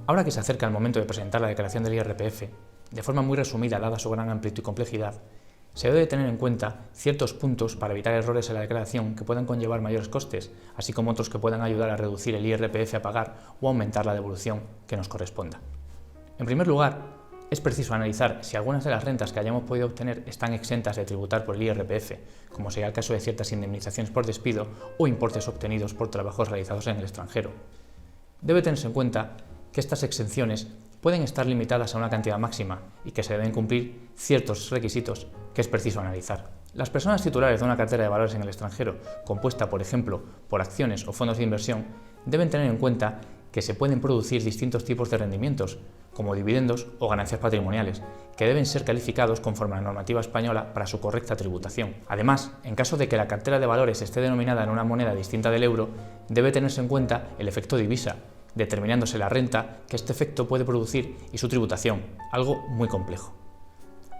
Ahora que se acerca el momento de presentar la declaración del IRPF, de forma muy resumida dada su gran amplitud y complejidad, se debe tener en cuenta ciertos puntos para evitar errores en la declaración que puedan conllevar mayores costes, así como otros que puedan ayudar a reducir el IRPF a pagar o aumentar la devolución que nos corresponda. En primer lugar, es preciso analizar si algunas de las rentas que hayamos podido obtener están exentas de tributar por el IRPF, como sería el caso de ciertas indemnizaciones por despido o importes obtenidos por trabajos realizados en el extranjero. Debe tenerse en cuenta que estas exenciones pueden estar limitadas a una cantidad máxima y que se deben cumplir ciertos requisitos que es preciso analizar. Las personas titulares de una cartera de valores en el extranjero, compuesta, por ejemplo, por acciones o fondos de inversión, deben tener en cuenta que se pueden producir distintos tipos de rendimientos, como dividendos o ganancias patrimoniales, que deben ser calificados conforme a la normativa española para su correcta tributación. Además, en caso de que la cartera de valores esté denominada en una moneda distinta del euro, debe tenerse en cuenta el efecto divisa, determinándose la renta que este efecto puede producir y su tributación, algo muy complejo.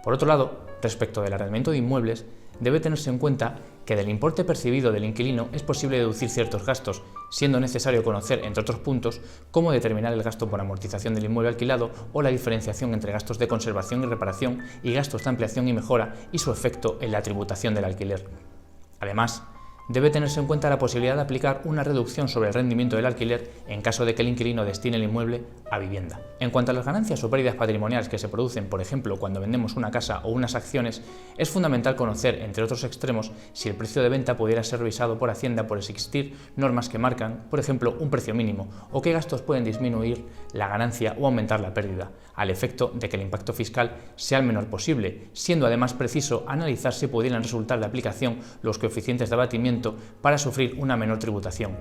Por otro lado, respecto del arrendamiento de inmuebles, debe tenerse en cuenta que del importe percibido del inquilino es posible deducir ciertos gastos, siendo necesario conocer, entre otros puntos, cómo determinar el gasto por amortización del inmueble alquilado o la diferenciación entre gastos de conservación y reparación y gastos de ampliación y mejora y su efecto en la tributación del alquiler. Además, debe tenerse en cuenta la posibilidad de aplicar una reducción sobre el rendimiento del alquiler en caso de que el inquilino destine el inmueble a vivienda. En cuanto a las ganancias o pérdidas patrimoniales que se producen, por ejemplo, cuando vendemos una casa o unas acciones, es fundamental conocer, entre otros extremos, si el precio de venta pudiera ser revisado por Hacienda por existir normas que marcan, por ejemplo, un precio mínimo, o qué gastos pueden disminuir la ganancia o aumentar la pérdida, al efecto de que el impacto fiscal sea el menor posible, siendo además preciso analizar si pudieran resultar de aplicación los coeficientes de abatimiento para sufrir una menor tributación.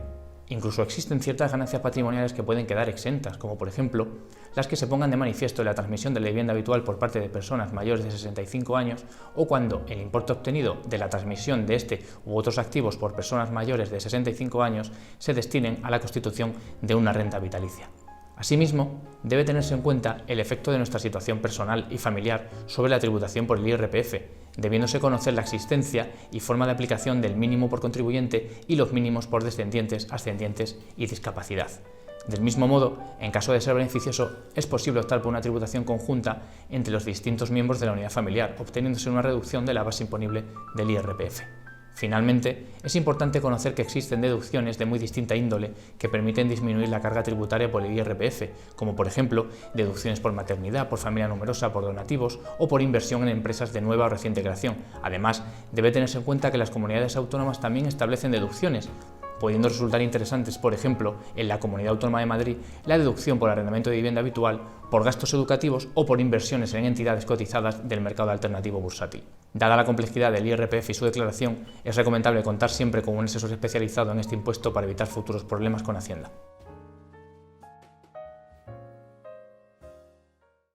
Incluso existen ciertas ganancias patrimoniales que pueden quedar exentas, como por ejemplo las que se pongan de manifiesto en la transmisión de la vivienda habitual por parte de personas mayores de 65 años o cuando el importe obtenido de la transmisión de este u otros activos por personas mayores de 65 años se destinen a la constitución de una renta vitalicia. Asimismo, debe tenerse en cuenta el efecto de nuestra situación personal y familiar sobre la tributación por el IRPF, debiéndose conocer la existencia y forma de aplicación del mínimo por contribuyente y los mínimos por descendientes, ascendientes y discapacidad. Del mismo modo, en caso de ser beneficioso, es posible optar por una tributación conjunta entre los distintos miembros de la unidad familiar, obteniéndose una reducción de la base imponible del IRPF. Finalmente, es importante conocer que existen deducciones de muy distinta índole que permiten disminuir la carga tributaria por el IRPF, como por ejemplo deducciones por maternidad, por familia numerosa, por donativos o por inversión en empresas de nueva o reciente creación. Además, debe tenerse en cuenta que las comunidades autónomas también establecen deducciones, pudiendo resultar interesantes, por ejemplo, en la Comunidad Autónoma de Madrid, la deducción por arrendamiento de vivienda habitual, por gastos educativos o por inversiones en entidades cotizadas del mercado alternativo bursátil. Dada la complejidad del IRPF y su declaración, es recomendable contar siempre con un asesor especializado en este impuesto para evitar futuros problemas con Hacienda.